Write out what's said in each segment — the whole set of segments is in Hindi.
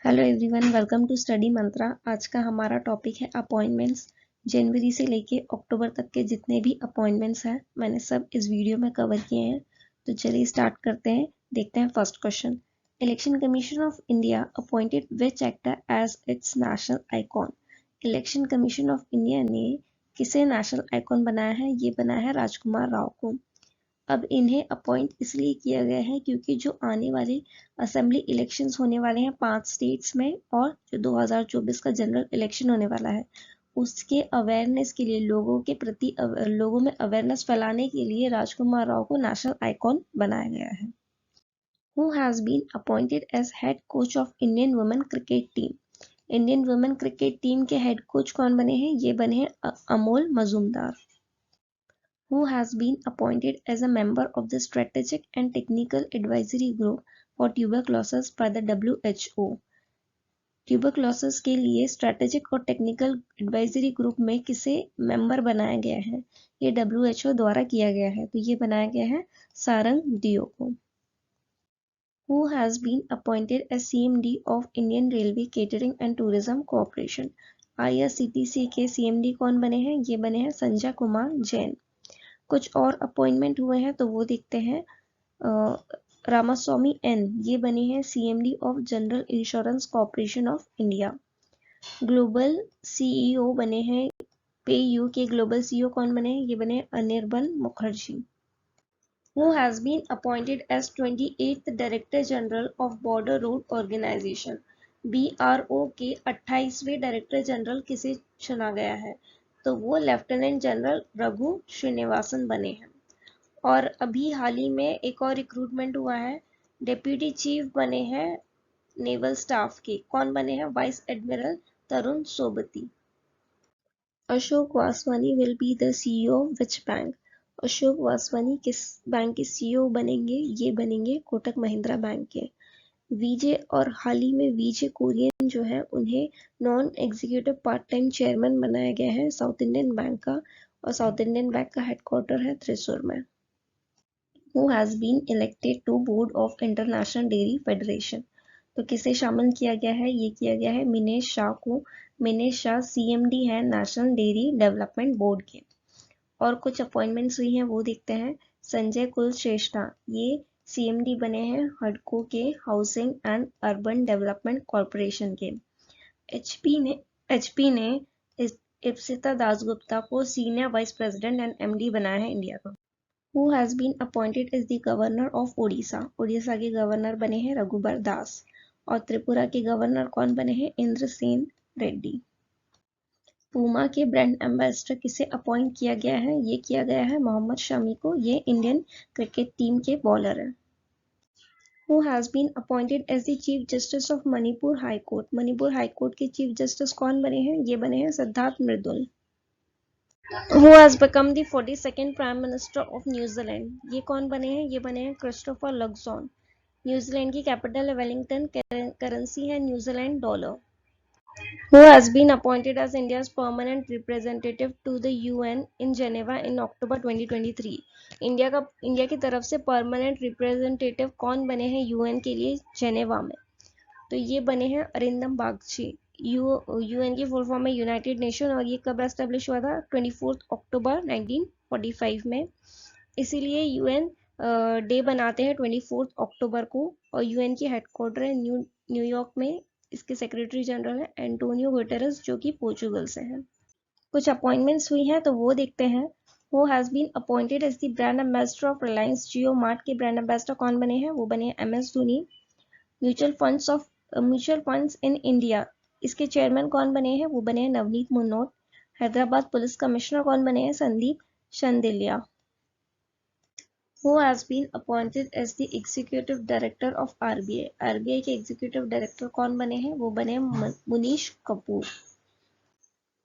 Hello everyone, welcome to study Mantra. आज का हमारा टॉपिक है अपॉइंटमेंट्स। जनवरी से लेके अक्टूबर तक के जितने भी अपॉइंटमेंट्स हैं मैंने सब इस वीडियो में कवर किए हैं। तो चलिए स्टार्ट करते हैं। देखते हैं first question. Election commission of India appointed which actor as its national icon. Election commission of India ने किसे नेशनल आइकॉन बनाया है? ये बनाया है राजकुमार राव को। अब इन्हें अपॉइंट इसलिए किया गया है क्योंकि जो आने वाले असेंबली इलेक्शंस होने वाले हैं 5 स्टेट्स में और जो 2024 का जनरल इलेक्शन होने वाला है उसके अवेयरनेस के लिए लोगों के प्रति लोगों में अवेयरनेस फैलाने के लिए राजकुमार राव को नेशनल आइकॉन बनाया गया है। Who has been appointed as head coach of Indian women cricket team? Indian women cricket team के हेड कोच कौन बने हैं? ये बने हैं Amol Majumdar. Who has been appointed as a member of the Strategic and Technical Advisory Group for Tuberculosis by the WHO? Tuberculosis के लिए स्ट्रेटेजिक और टेक्निकल एडवाइजरी ग्रुप में किसे मेंबर बनाया गया है? ये WHO द्वारा किया गया है, तो ये बनाया गया है सारंग दियो को। Who has been appointed as CMD of Indian Railway Catering and Tourism Corporation? IRCTC के CMD कौन बने हैं? ये बने हैं संजय कुमार जैन। कुछ और अपॉइंटमेंट हुए हैं तो वो देखते हैं। रामास्वामी एन ये बने हैं CMD of general insurance corporation of India. Global CEO बने हैं PayU के ग्लोबल CEO कौन बने हैं? ये बने हैं Anirban Mukherjee. Who has been appointed as 28th Director General of Border Road Organization? BRO के 28वें डायरेक्टर जनरल किसे चुना गया है? तो वो लेफ्टिनेंट जनरल रघु श्रीनिवासन बने हैं। और अभी हाल ही में एक और रिक्रूटमेंट हुआ है, डेप्यूटी चीफ बने हैं नेवल स्टाफ के। कौन बने हैं? Vice admiral Tarun Sobti. Ashok Vaswani will be the CEO of which bank? Ashok Vaswani किस बैंक के CEO बनेंगे? ये बनेंगे कोटक महिंद्रा बैंक के। वीजे और हाल ही में वीजे कोरियन जो है उन्हें non executive part time chairman बनाया गया है साउथ इंडियन बैंक का, और साउथ इंडियन बैंक का हेडक्वार्टर है त्रिशूर में। Who has been elected to board of International Dairy Federation? तो किसे शामिल किया गया है? ये किया गया है मिनेश शाह को। मिनेश शाह CMD है नेशनल डेयरी डेवलपमेंट बोर्ड के। और कुछ अपॉइंटमेंट्स हुई हैं वो देखते हैं। संजय कुलश्रेष्ठा ये CMD बने हैं हडको के housing and urban development corporation के। HP ने इप्सिता दासगुप्ता को senior vice president and MD बनाया है इंडिया का। Who has been appointed as the governor of Odisha? Odisha के गवर्नर बने हैं रघुबर दास। और त्रिपुरा के गवर्नर कौन बने हैं? इंद्रसेन रेड्डी। पूमा के ब्रांड एम्बेसडर किसे अपॉइंट किया गया है? ये किया गया है मोहम्मद शमी को। ये इंडियन क्रिकेट टीम के बॉलर हैं। Who has been appointed as the Chief Justice of Manipur High Court? Manipur high court के चीफ जस्टिस कौन बने हैं? ये बने हैं सिद्धार्थ मृदुल। Who has become the 42nd Prime Minister of New Zealand? ये कौन बने हैं? ये बने हैं क्रिस्टोफर लक्सॉन। न्यूजीलैंड की कैपिटल है वेलिंगटन, करेंसी है New Zealand dollar. Who has been appointed as India's permanent representative to the UN in Geneva in October 2023? India की तरफ से परमानेंट रिप्रेजेंटेटिव कौन बने हैं UN के लिए जेनेवा में? तो ये बने हैं अरिंदम बागची। UN की फुल फॉर्म है यूनाइटेड नेशन, और ये कब एस्टेब्लिश हुआ था? 24 अक्टूबर 1945 में। इसीलिए UN डे बनाते हैं 24 अक्टूबर को। और UN की हेडक्वार्टर है न्यूयॉर्क में। इसके सेक्रेटरी जनरल है एंटोनियो गुटेरेस जो कि पोर्चुगल से हैं। कुछ अपॉइंटमेंट्स हुई हैं तो वो देखते हैं। Who has been appointed as the brand ambassador of Reliance Jio Mart के ब्रांड एम्बेसडर कौन बने हैं? वो बने हैं MS Dhoni. Mutual funds in India इसके चेयरमैन कौन बने हैं? वो बने हैं नवनीत मुन्नोट। हैदराबाद पुलिस कमिश्नर कौन बने हैं? Sandeep शंदिलिया। Who has been appointed as the executive director of RBI? RBI के एग्जीक्यूटिव डायरेक्टर कौन बने हैं? वो बने हैं Munish Kapoor.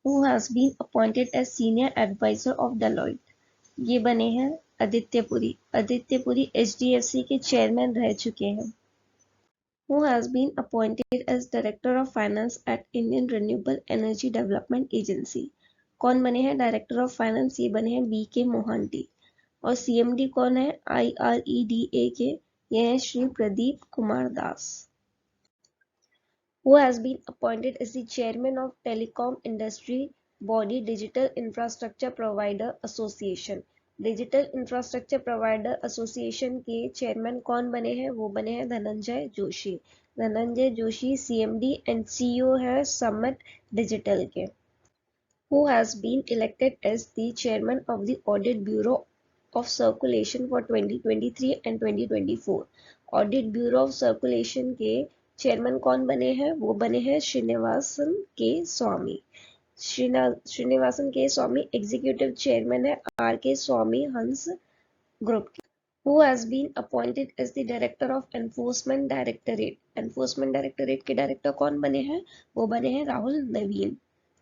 Who has been appointed as senior advisor of Deloitte? ये बने हैं आदित्य पुरी। आदित्य पुरी HDFC के चेयरमैन रह चुके हैं। Who has been appointed as Director of Finance at Indian Renewable Energy Development Agency? कौन बने हैं डायरेक्टर ऑफ फाइनेंस? ये बने हैं BK मोहांटी। और CMD कौन है IREDA के? ये हैं Shri Pradeep Kumar Das. who has been appointed as the chairman of Telecom Industry Body Digital Infrastructure Provider Association. Digital infrastructure provider association के चेयरमैन कौन बने हैं? वो बने हैं Dhananjay Joshi. Dhananjay Joshi CMD and CEO है समिट डिजिटल के। Who has been elected as the chairman of the Audit Bureau of Circulation for 2023 and 2024? Audit Bureau of Circulation के चेयरमैन कौन बने हैं? वो बने हैं श्रीनिवासन के स्वामी। श्रीनिवासन के स्वामी एग्जीक्यूटिव चेयरमैन है आर के स्वामी हंस ग्रुप के। Who has been appointed as the Director of Enforcement Directorate? Enforcement Directorate के डायरेक्टर कौन बने हैं? वो बने हैं राहुल नवीन।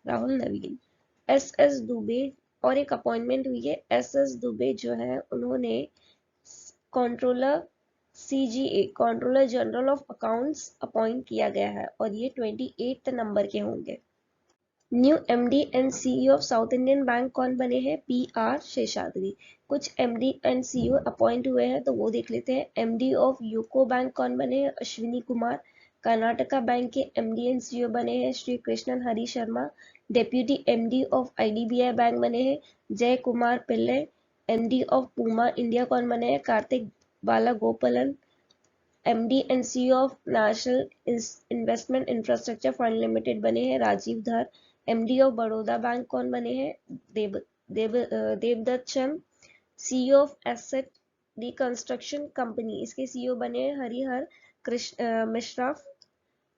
राहुल नवीन। एस दुबे और एक अपॉइंटमेंट हुई है। एस दुबे जो है उन्होंने controller CGA controller general of accounts appoint किया गया है और ये 28 नंबर के होंगे। New MD and CEO of South Indian bank कौन बने हैं? पीआर शेषाद्री। कुछ एमडी एंड सीईओ अपॉइंट हुए हैं तो वो देख लेते हैं। एमडी ऑफ यूको बैंक कौन बने हैं? अश्विनी कुमार। कर्नाटका बैंक के एमडी एंड सीईओ बने हैं Shri Krishnan Hari Sharma. Deputy MD of IDBI bank बने हैं जय कुमार पिल्ले। एमडी ऑफ पूमा इंडिया कौन बने हैं? कार्तिक बाला गोपालन। MD and CEO of national investment infrastructure fund limited बने हैं राजीव धर। एमडी ऑफ बड़ौदा बैंक कौन बने हैं? Devdutt Chand. CEO of asset reconstruction company इसके सीईओ बने हैं Harihar Mishra.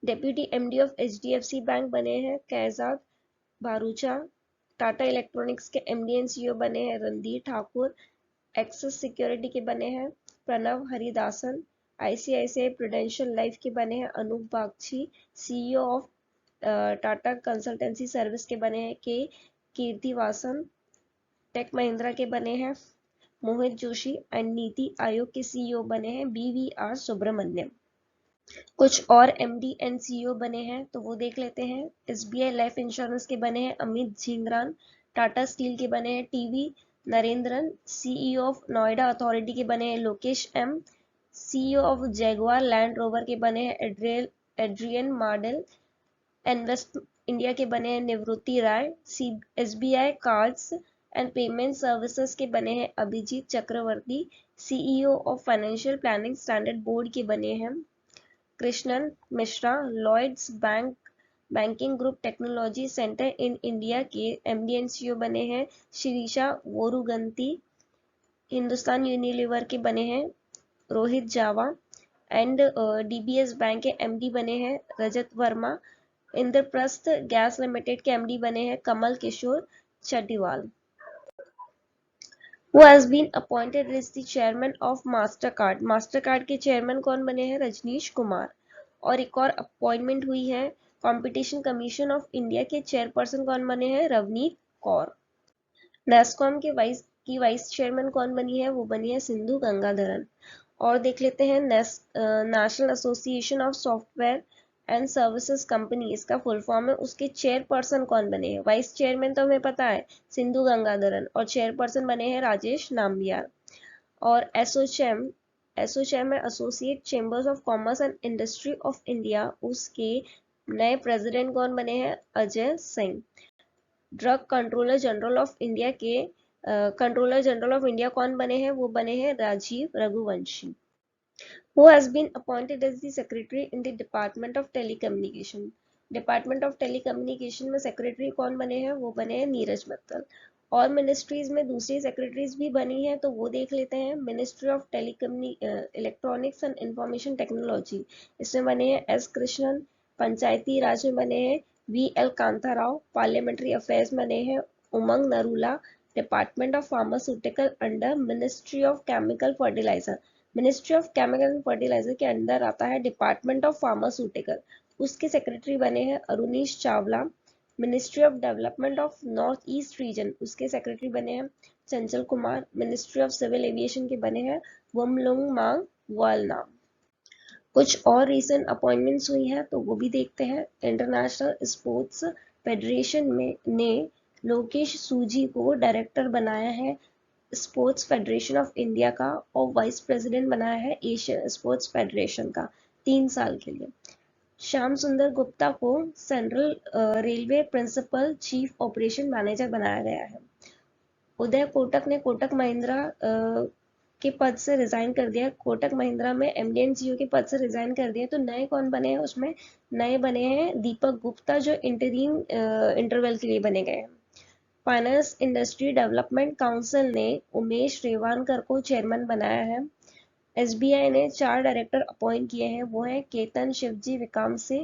Deputy MD of HDFC bank बने हैं कैजाद भारूचा। टाटा इलेक्ट्रॉनिक्स के एमडी एंड सीईओ बने हैं रणधीर ठाकुर। एक्सिस सिक्योरिटी के बने हैं Pranav Haridasan. ICICI Prudential life के बने हैं Anup Bagchi. CEO of Tata consultancy service के बने हैं के कीर्तिवासन। टेक महिंद्रा के बने हैं मोहित जोशी एंड नीति आयोग के सीईओ बने हैं बीवीआर सुब्रमण्यम। कुछ और एमडी एंड सीईओ बने हैं तो वो देख लेते हैं। एसबीआई लाइफ इंश्योरेंस के बने हैं अमित झिंगरान। टाटा स्टील के बने हैं TV Narendran. CEO of Noida authority के बने हैं Lokesh M. CEO of Jaguar Land Rover के बने हैं एड्रियन मार्डल। इन्वेस्ट इंडिया के बने हैं Nivruti Rai. SBI cards and payment services के बने हैं Abhijit Chakraborty. CEO of financial planning standard board के बने हैं Krishnan Mishra. Lloyds banking group technology centre in India के एमडी एंड सीईओ बने हैं शिरीषा वोरुगंती। हिंदुस्तान यूनिलीवर के बने हैं Rohit Jawa and DBS bank के एमडी बने हैं रजत वर्मा। इंद्रप्रस्थ गैस लिमिटेड के एमडी बने हैं Kamal Kishore Chhatiwal. Who has been appointed as the chairman of Mastercard? Mastercard के चेयरमैन कौन बने हैं? रजनीश कुमार। और एक और अपॉइंटमेंट हुई है कंपटीशन कमीशन ऑफ इंडिया के चेयरपर्सन कौन बने हैं? रवनीत कौर। नेस्कॉम के वाइस चेयरमैन कौन बनी है? वो बनी है सिंधु गंगाधरन। और देख लेते हैं national association of software and services company इसका फुल फॉर्म है। उसके चेयरपर्सन कौन बने हैं? वाइस चेयरमैन तो हमें पता है सिंधु गंगाधरन और चेयरपर्सन बने हैं राजेश नाम्बियाल। और एसोचैम है associate chambers of commerce and industry of India उसके नए प्रेसिडेंट कौन बने हैं? Ajay Singh. Drug controller general of India के कंट्रोलर जनरल ऑफ इंडिया कौन बने हैं? वो बने हैं Rajeev Raghuvanshi. Who has been appointed as the secretary in the Department of Telecommunication? Department of telecommunication में सेक्रेटरी कौन बने हैं? वो बने हैं नीरज मित्तल। और मिनिस्ट्रीज में दूसरी सेक्रेटरीज भी बनी हैं तो वो देख लेते हैं। Ministry of electronics and information technology इसमें बने हैं एस कृष्णन। पंचायती राज में बने हैं वीएल कांताराव। पार्लियामेंट्री अफेयर्स में बने हैं Umang Narula. Department of pharmaceutical under ministry of chemical fertiliser. Ministry of chemical and fertiliser के अंदर आता है डिपार्टमेंट ऑफ फार्मास्यूटिकल उसके सेक्रेटरी बने हैं Arunish Chawla. Ministry of development of north east region उसके सेक्रेटरी बने हैं Chanchal Kumar. Ministry of civil aviation के बने हैं वुमलुंग मांग वालना। कुछ और रिसेंट अपॉइंटमेंट्स हुई हैं तो वो भी देखते हैं। इंटरनेशनल स्पोर्ट्स फेडरेशन में ने लोकेश सूजी को डायरेक्टर बनाया है स्पोर्ट्स फेडरेशन ऑफ इंडिया का और वाइस प्रेसिडेंट बनाया है एशियन स्पोर्ट्स फेडरेशन का 3 साल के लिए। श्याम सुंदर गुप्ता को central railway principal chief operation manager बनाया गया है। उदय कोटक ने कोटक महिंद्रा के पद से रिजाइन कर दिया। कोटक महिंद्रा में एमडी एंड सीईओ के पद से रिजाइन कर दिया। तो नए कौन बने हैं उसमें? नए बने हैं दीपक गुप्ता, जो इंटरिम इंटरवल के लिए बने गए हैं। फाइनेंस इंडस्ट्री डेवलपमेंट काउंसिल ने उमेश रेवानकर को चेयरमैन बनाया है। एसबीआई ने 4 डायरेक्टर अपॉइंट किए हैं। वो हैं केतन शिवजी विकामसे,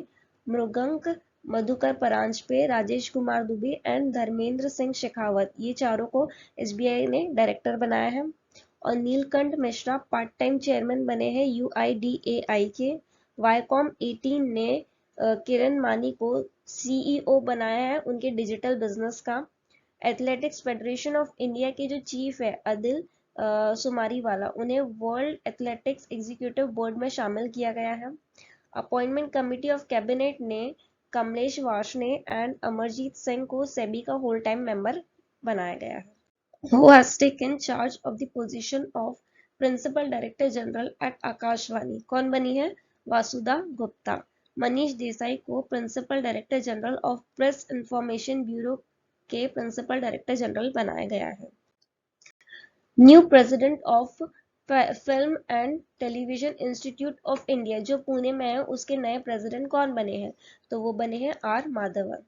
मृगंक मधुकर परांजपे, राजेश कुमार दुबे एंड धर्मेंद्र सिंह शेखावत। ये चारों को एसबीआई ने डायरेक्टर बनाया है। और Neelkanth Mishra part time chairman बने हैं यूआईडीएआई के। वाईकॉम 18 ने किरण मानी को सीईओ बनाया है उनके डिजिटल बिजनेस का। एथलेटिक्स फेडरेशन ऑफ इंडिया के जो चीफ है अदिल सुमारीवाला, उन्हें वर्ल्ड एथलेटिक्स एग्जीक्यूटिव बोर्ड में शामिल किया गया है। अपॉइंटमेंट कमिटी ऑफ कैबिनेट ने कमलेश वार्ष्णे एंड अमरजीत सिंह को सेबी का होल टाइम मेंबर बनाया गया है। Who has taken charge of the position of principal director general at Akashvani? कौन बनी है? वासुदा गुप्ता। मनीष देसाई को principal director general of press information bureau के प्रिंसिपल डायरेक्टर जनरल बनाया गया है। New president of film and television institute of India, जो पुणे में है, उसके नए प्रेसिडेंट कौन बने हैं? तो वो बने हैं R Madhavan.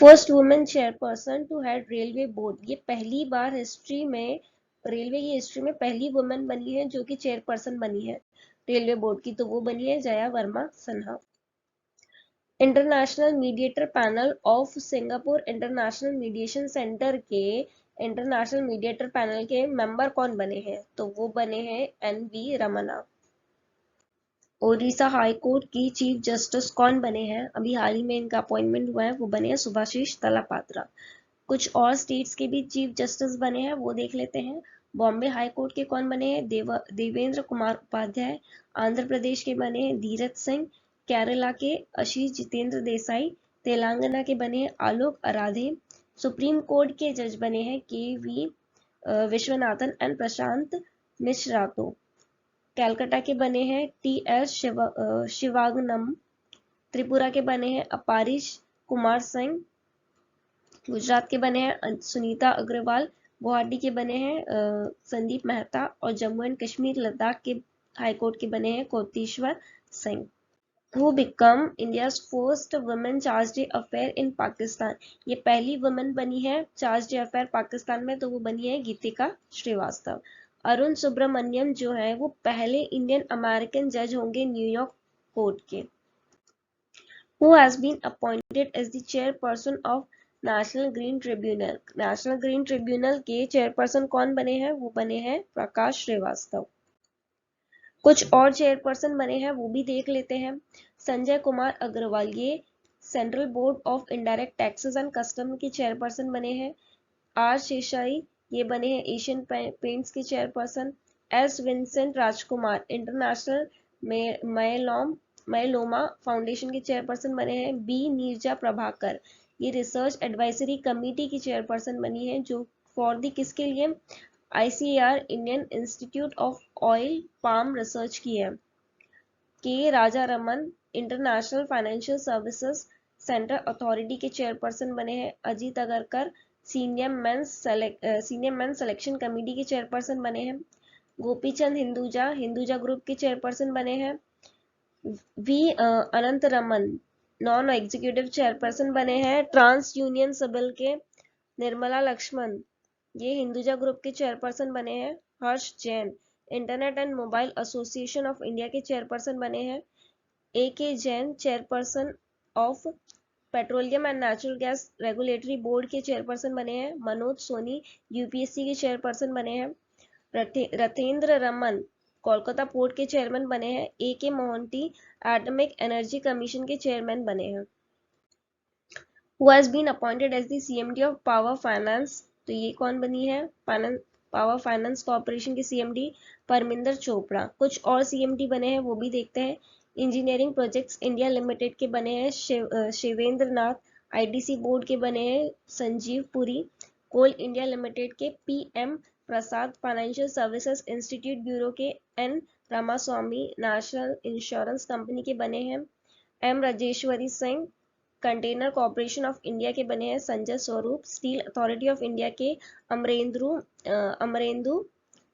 First women chairperson to head railway board, ये पहली बार हिस्ट्री में, रेलवे की हिस्ट्री में पहली वुमेन बनी है जो कि चेयरपर्सन बनी है रेलवे बोर्ड की। तो वो बनी है Jaya Varma Sinha. International mediator panel of Singapore international mediation centre के इंटरनेशनल मीडिएटर पैनल के मेंबर कौन बने हैं? तो वो बने हैं NV Ramana. Odisha high court की चीफ जस्टिस कौन बने हैं? अभी हाल ही में इनका अपॉइंटमेंट हुआ है, वो बने हैं सुभाषिष तलापात्रा। कुछ और स्टेट्स के भी चीफ जस्टिस बने हैं, वो देख लेते हैं। बॉम्बे हाई कोर्ट के कौन बने हैं? देवेंद्र कुमार उपाध्याय। आंध्र प्रदेश के बने हैं धीरज सिंह। केरला के आशीष जितेंद्र देसाई। तेलंगाना के बने हैं आलोक अराधे। सुप्रीम कोर्ट के जज बने हैं के वी विश्वनाथन एंड प्रशांत मिश्रा। तो कैलकाटा के बने हैं टी एस शिवागनम। त्रिपुरा के बने हैं अपारिश कुमार सिंह। गुजरात के बने हैं सुनीता अग्रवाल। गुवाहाटी के बने हैं संदीप मेहता। और जम्मू एंड कश्मीर लद्दाख के हाईकोर्ट के बने हैं Koteshwar Singh. Who become India's first women charge d'affaires in Pakistan? ये पहली वुमेन बनी है चार्ज d'affaires पाकिस्तान में, तो वो बनी है गीतिका श्रीवास्तव। अरुण सुब्रमण्यम जो है वो पहले इंडियन अमेरिकन जज होंगे न्यूयॉर्क कोर्ट के। Who has been appointed as the chairperson of national green tribunal? National green tribunal के चेयरपर्सन कौन बने हैं? वो बने हैं प्रकाश श्रीवास्तव। कुछ और चेयरपर्सन बने हैं, वो भी देख लेते हैं। संजय कुमार अग्रवाल, ये central board of indirect taxes and custom के चेयरपर्सन बने हैं। आर शेषाई, ये बने हैं एशियन पेंट्स के chairperson. S Vincent Rajkumar, international myeloma foundation के चेयरपर्सन बने हैं। बी नीरजा प्रभाकर, ये रिसर्च एडवाइजरी कमेटी की चेयरपर्सन बनी है, जो फॉर दी किसके लिए? ICAR Indian institute of oil palm research की है। K Raja Raman, international financial services centre authority के चेयरपर्सन बने हैं। Ajit Agarkar, senior men's selection committee के चेयरपर्सन बने हैं। गोपीचंद हिंदुजा ग्रुप के चेयरपर्सन बने हैं। V Anant Raman, non executive chairperson बने हैं ट्रांस यूनियन सिबिल के। निर्मला लक्ष्मण, ये हिंदुजा ग्रुप के चेयरपर्सन बने हैं। Harsh Jain, internet and mobile association of India के चेयरपर्सन बने हैं। A K Jain, chairperson of petroleum and natural gas regulatory board के चेयरपर्सन बने हैं। मनोज सोनी, यूपीएससी के चेयरपर्सन बने हैं। रथेंद्र रमन, कोलकाता पोर्ट के चेयरमैन बने हैं। A K Mohanty, atomic energy commission के चेयरमैन बने हैं। Who has been appointed as the CMD of power finance? तो ये कौन बनी है? पावर फाइनेंस कॉर्पोरेशन की CMD परमिंदर चोपड़ा। कुछ और CMD बने हैं, वो भी देखते हैं। इंजीनियरिंग प्रोजेक्ट्स इंडिया लिमिटेड के बने हैं शिवेंद्र नाथ। ITC बोर्ड के बने हैं Sanjiv Puri. Coal India limited के PM Prasad. Financial services institute bureau के N Ramaswamy. National insurance company के बने हैं M Rajeshwari Singh. Container corporation of India के बने हैं संजय स्वरूप। स्टील अथॉरिटी ऑफ इंडिया के Amarendu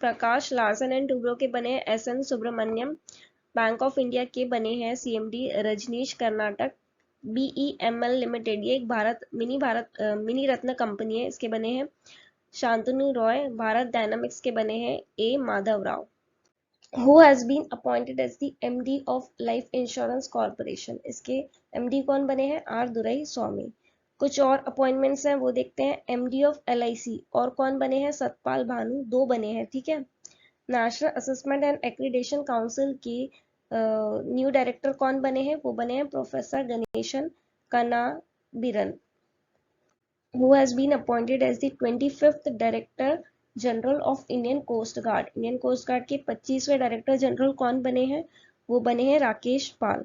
Prakash. Larsen and Toubro के बने हैं S N Subramaniam. Bank of India के बने हैं CMD Rajneesh Karnatak. BEML limited, ये एक मिनी रत्न कंपनी है, इसके बने हैं शांतनु रॉय। भारत डायनामिक्स के बने हैं A Madhav Rao. Who has been appointed as the MD of Life Insurance Corporation? इसके MD कौन बने हैं? R दुरई स्वामी। कुछ और अपॉइंटमेंट्स हैं वो देखते हैं। MD of LIC और कौन बने हैं? सतपाल भानु, 2 बने हैं, ठीक है। National assessment and accreditation council की न्यू डायरेक्टर कौन बने हैं? वो बने हैं professor Ganesan Kannabiran. Who has been appointed as the 25th Director general of Indian coast guard? Indian coast guard के 25वें डायरेक्टर जनरल कौन बने हैं? वो बने हैं राकेश पाल।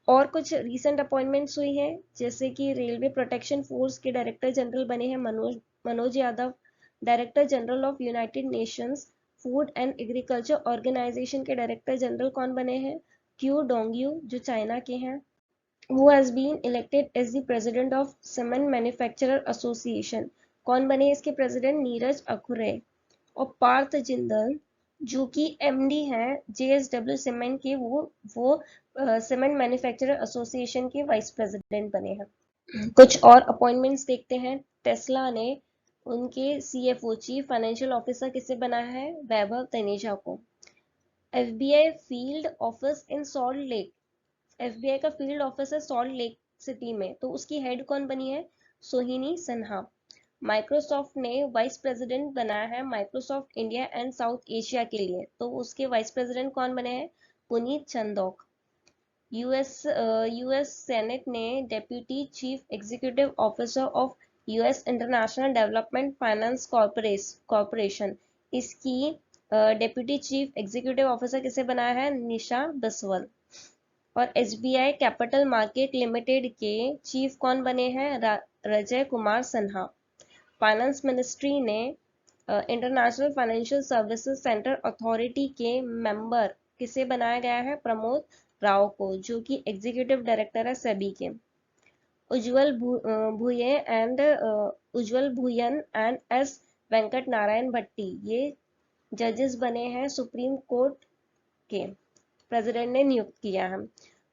और कुछ रीसेंट अपॉइंटमेंट्स हुई हैं, जैसे कि रेलवे प्रोटेक्शन फोर्स के डायरेक्टर जनरल बने हैं Manoj Yadav. Director general of United Nations food and agriculture organization के डायरेक्टर जनरल कौन बने हैं? क्यू डोंगयू, जो चाइना के हैं। Who has been elected as the president of Cement Manufacturer Association? कौन बने इसके प्रेसिडेंट? नीरज अखुरे। और पार्थ जिंदल, जो कि MD हैं JSW सीमेंट के, वो सीमेंट मैन्युफैक्चरर एसोसिएशन के वाइस प्रेसिडेंट बने हैं। कुछ और अपॉइंटमेंट्स देखते हैं। टेस्ला ने उनके CFO चीफ फाइनेंशियल ऑफिसर किसे बनाया है? वैभव तनेजा को। FBI field office in salt lake, FBI का फील्ड ऑफिस है सॉल्ट लेक सिटी में, तो उसकी हेड कौन बनी है? सोहिनी सिन्हा। माइक्रोसॉफ्ट ने वाइस प्रेसिडेंट बनाया है Microsoft India and south Asia के लिए, तो उसके वाइस प्रेसिडेंट कौन बने हैं? पुनीत चंदोक। यूएस सेनेट ने deputy chief executive officer of US international development finance corporation, इसकी डेप्यूटी चीफ एग्जीक्यूटिव ऑफिसर किसे बनाया है? निशा बसवल। और SBI कैपिटल मार्केट लिमिटेड के चीफ कौन बने हैं? रजय कुमार सिन्हा। फाइनेंस मिनिस्ट्री ने international financial services centre authority के मेंबर किसे बनाया गया है? प्रमोद राव को, जो कि एग्जीक्यूटिव डायरेक्टर है सेबी के। उज्जवल भुयन एंड S वेंकट नारायण भट्टी, ये जजेस बने हैं सुप्रीम कोर्ट के, प्रेसिडेंट ने नियुक्त किया है।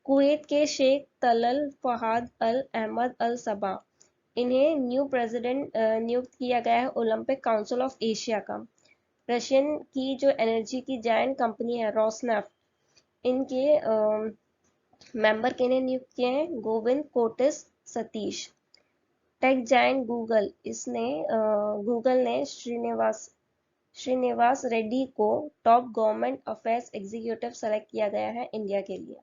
कुवैत के शेख तलल फहाद अल अहमद अल सबा, इन्हें न्यू प्रेसिडेंट नियुक्त किया गया है ओलंपिक काउंसिल ऑफ एशिया का। रशियन की जो एनर्जी की जायंट कंपनी है रोसनेफ्ट, इनके मेंबर किन्हें नियुक्त किए हैं? Govind Cortés Satish. Tech giant Google ने श्रीनिवास रेड्डी को top government affairs executive select किया गया है इंडिया के लिए।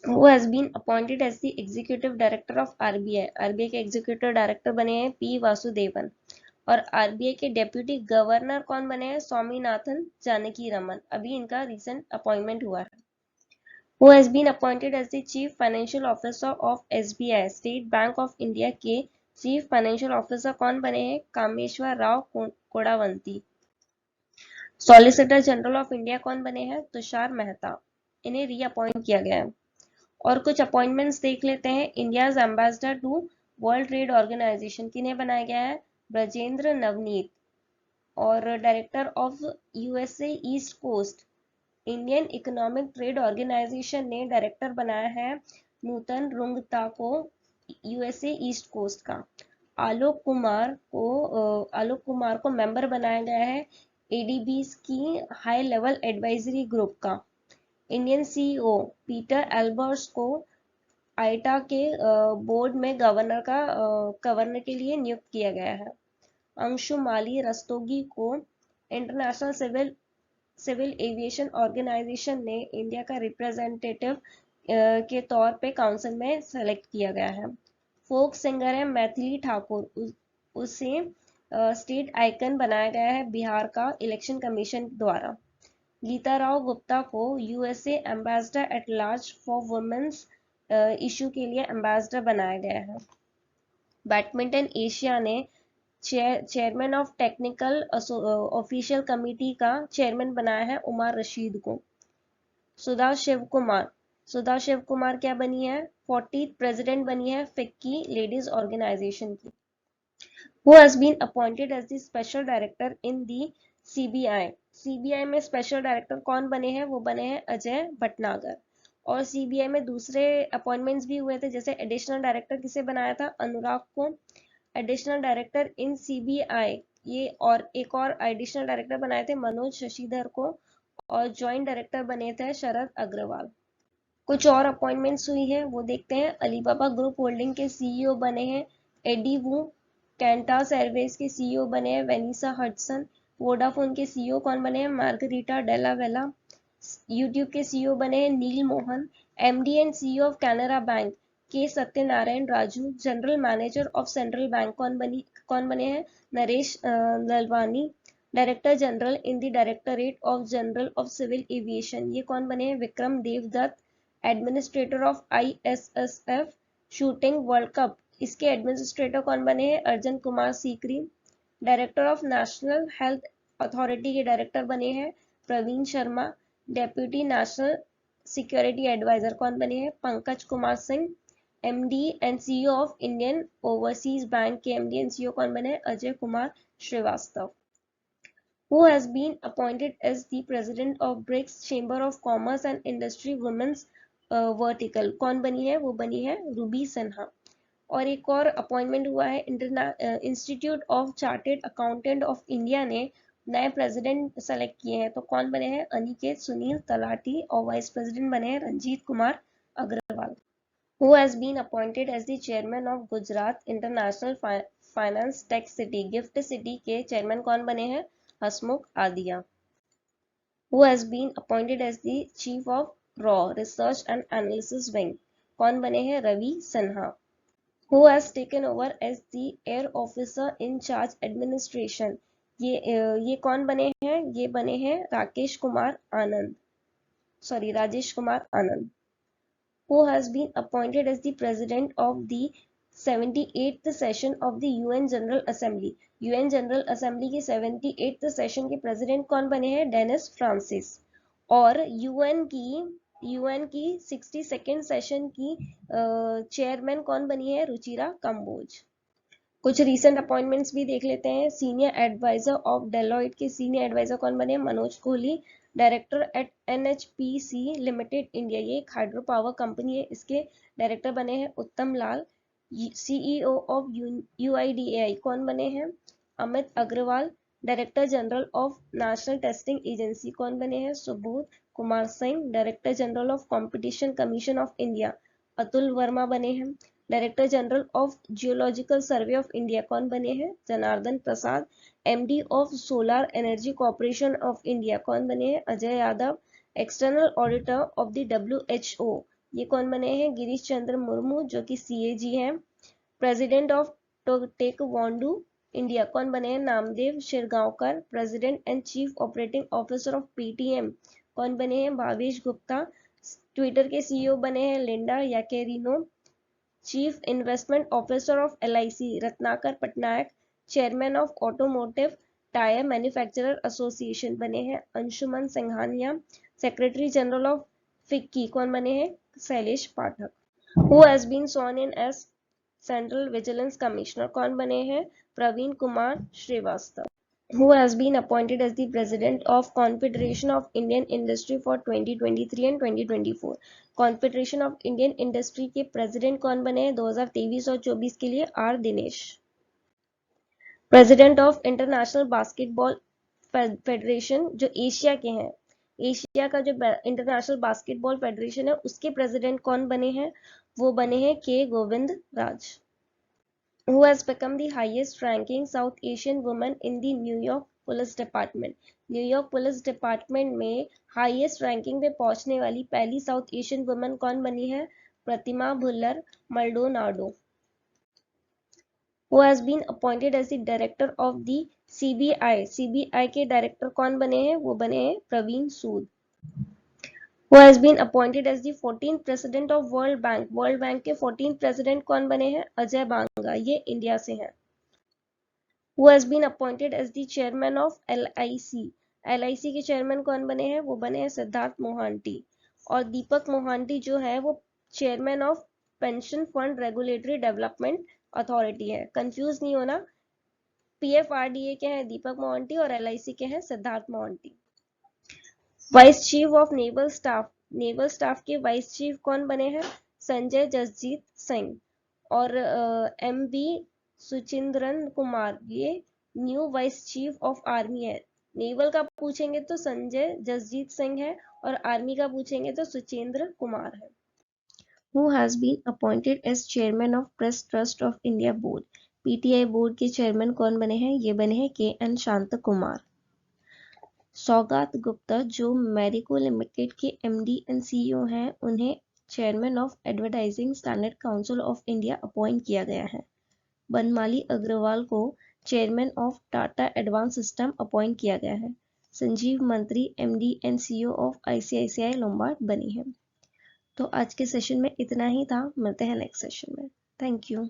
Who has been appointed as the executive director of RBI? RBI के एग्जीक्यूटिव डायरेक्टर बने हैं P वासुदेवन। और RBI के डेप्यूटी गवर्नर कौन बने हैं? स्वामीनाथन जानकी रमन। अभी इनका रिसेंट अपॉइंटमेंट हुआ है। Who has been appointed as the chief financial officer of SBI? State bank of India के चीफ फाइनेंशियल ऑफिसर कौन बने हैं? Kameswara Rao Kodavanti. Solicitor general of India कौन बने हैं? तुषार मेहता। इन्हें रीअपॉइंट किया गया है। और कुछ अपॉइंटमेंट्स देख लेते हैं। India's ambassador to world trade organization किन्हें बनाया गया है? ब्रजेंद्र नवनीत। और director of USA east coast Indian economic trade organization ने डायरेक्टर बनाया है नूतन रुंगता को USA ईस्ट कोस्ट का। आलोक कुमार को मेंबर बनाया गया है ADBs की हाई लेवल एडवाइजरी ग्रुप का। इंडियन CEO पीटर एल्बर्स को आईटा के बोर्ड में गवर्नर के लिए नियुक्त किया गया है। अंशुमाली रस्तोगी को इंटरनेशनल सिविल एविएशन ऑर्गेनाइजेशन ने इंडिया का रिप्रेजेंटेटिव के तौर पे काउंसिल में सेलेक्ट किया गया है। फोक सिंगर है मैथिली ठाकुर, उसे स्टेट आइकन बनाया गया है बिहार का इलेक्शन कमीशन द्वारा। गीता राव गुप्ता को USA ambassador at large for women's issue के लिए एम्बेसडर बनाया गया है। बैडमिंटन एशिया ने chairman of technical official committee का चेयरमैन बनाया है उमर रशीद को। सुधा शिव कुमार सुधा शिव कुमार क्या बनी है? 40th प्रेसिडेंट बनी है फिक्की लेडीज ऑर्गेनाइजेशन की। Who has been appointed as the special director in the CBI? CBI में स्पेशल डायरेक्टर कौन बने हैं? वो बने हैं अजय भटनागर। और CBI में दूसरे अपॉइंटमेंट्स भी हुए थे, जैसे एडिशनल डायरेक्टर किसे बनाया था? अनुराग को एडिशनल डायरेक्टर इन CBI, ये और एक और एडिशनल डायरेक्टर बनाए थे मनोज शशिधर को, और ज्वाइंट डायरेक्टर बने थे शरद अग्रवाल। कुछ और अपॉइंटमेंट्स हुई है वो देखते हैं। अलीबाबा ग्रुप होल्डिंग के CEO बने हैं एडी वू। कैंटास एयरवेज के CEO बने हैं वेनिसा हडसन। वोडाफोन के CEO कौन बने हैं? मार्गरीटा डेला वेला। यूट्यूब के CEO बने हैं Neal Mohan. MD and CEO of Canara bank K Satyanarayana Raju. General manager of central bank कौन बने हैं? Naresh Lalwani. Director general in the directorate of general of civil aviation, ये कौन बने हैं? Vikram Devdutt. Administrator of ISSF shooting world cup, इसके एडमिनिस्ट्रेटर कौन बने हैं? Arjun Kumar Sikri. Director of national health authority के डायरेक्टर बने हैं Praveen Sharma. Deputy national security adviser कौन बने हैं? Pankaj Kumar Singh. MD and CEO of Indian overseas bank के MD एंड CEO कौन बने हैं? Ajay Kumar Srivastava. Who has been appointed as the president of BRICS Chamber of Commerce and Industry Women's Vertical, कौन बनी है? वो बनी है रूबी सिन्हा। और एक और अपॉइंटमेंट हुआ है, institute of chartered accountant of India ने नए प्रेसिडेंट सेलेक्ट किए हैं, तो कौन बने हैं? अनिकेत सुनील तलाटी। और वाइस प्रेसिडेंट बने हैं Ranjit Kumar Agarwal. Who has been appointed as the chairman of Gujarat International Finance Tech City gift city के चेयरमैन कौन बने हैं? हसमुख Adiya. Who has been appointed as the chief of RAW Research and Analysis Wing, कौन बने हैं? Ravi Sinha. Who has taken over as the air officer in charge administration, ये कौन बने हैं? ये बने हैं Rajesh Kumar Anand. Who has been appointed as the president of the 78th session of the UN General Assembly, UN General Assembly के 78th सेशन के प्रेसिडेंट कौन बने हैं? Dennis Francis. और UN की 62nd सेशन की चेयरमैन कौन बनी है? रुचिरा कंबोज। कुछ रीसेंट अपॉइंटमेंट्स भी देख लेते हैं। सीनियर एडवाइजर ऑफ डेलॉइट के सीनियर एडवाइजर कौन बने? Manoj Kohli. Director at NHPC limited India, ये एक हाइड्रो पावर कंपनी है, इसके डायरेक्टर बने हैं उत्तम लाल। CEO ऑफ UIDAI कौन बने हैं? Amit Agarwal. Director general of national testing agency कौन बने हैं? Subodh Kumar Singh. Director general of competition commission of India Atul Varma बने हैं। Director general of geological survey of India कौन बने हैं? Janardan Prasad. MD of solar energy corporation of India कौन बने हैं? Ajay Yadav. External auditor of the WHO, ये कौन बने हैं? गिरीश चंद्र मुर्मू, जो कि CAG हैं। प्रेसिडेंट ऑफ टेकवॉन्डू इंडिया कौन बने हैं? Namdeo Shirgaonkar. President and chief operating officer of PTM कौन बने हैं? भावेश गुप्ता। ट्विटर के CEO बने हैं Linda Yaccarino. Chief investment officer of LIC Ratnakar Patnaik. Chairman of automotive tyre manufacturer association बने हैं Anshuman Singhania. Secretary general of FICCI कौन बने हैं? Shailesh Pathak. Who has been sworn in as central vigilance commissioner कौन बने हैं? Praveen Kumar Srivastava. Who has been appointed as the president of Confederation of Indian Industry for 2023 and 2024? Confederation of Indian Industry के प्रेसिडेंट कौन बने हैं 2023 और 24 के लिए? R Dinesh. President of international basketball federation, जो एशिया के हैं, एशिया का जो इंटरनेशनल बास्केटबॉल फेडरेशन है, उसके प्रेसिडेंट कौन बने हैं? वो बने हैं के गोविंद राज। Who has become the highest ranking South Asian woman in the New York Police Department? New York Police Department में highest ranking पे पहुंचने वाली पहली South Asian woman कौन बनी है? प्रतिमा Bhullar मल्डोनाडो। Who has been appointed as the director of the CBI? CBI के डायरेक्टर कौन बने हैं? वो बने हैं प्रवीण सूद। Who has been appointed as the 14th president of World Bank? World Bank के 14th president कौन बने हैं? अजय बांगा, ये इंडिया से हैं। Who has been appointed as the chairman of LIC? LIC के चेयरमैन कौन बने हैं? वो बने हैं सिद्धार्थ मोहांटी। और दीपक मोहांती जो है वो chairman of pension fund regulatory development authority है। कंफ्यूज नहीं होना, PFRDA के हैं दीपक मोहांती और LIC के हैं Siddhartha Mohanty. Vice chief of naval staff, naval staff के वाइस चीफ कौन बने हैं? संजय जसजीत सिंह। और MV सुचिंद्रन कुमार ये new vice chief of army है। नेवल का पूछेंगे तो संजय जसजीत सिंह है और आर्मी का पूछेंगे तो सुचेंद्र कुमार है। Who has been appointed as chairman of Press Trust of India Board? PTI board के चेयरमैन कौन बने हैं? ये बने हैं KN शांत कुमार। सौगात गुप्ता जो मैरिको लिमिटेड के MD एंड CEO हैं, उन्हें chairman of advertising standard council of India appoint किया गया है। बनमाली अग्रवाल को chairman of Tata advance system appoint किया गया है। Sanjeev Mantri MD and CEO of ICICI Lombard बनी है। तो आज के सेशन में इतना ही था, मिलते हैं नेक्स्ट सेशन में। Thank you.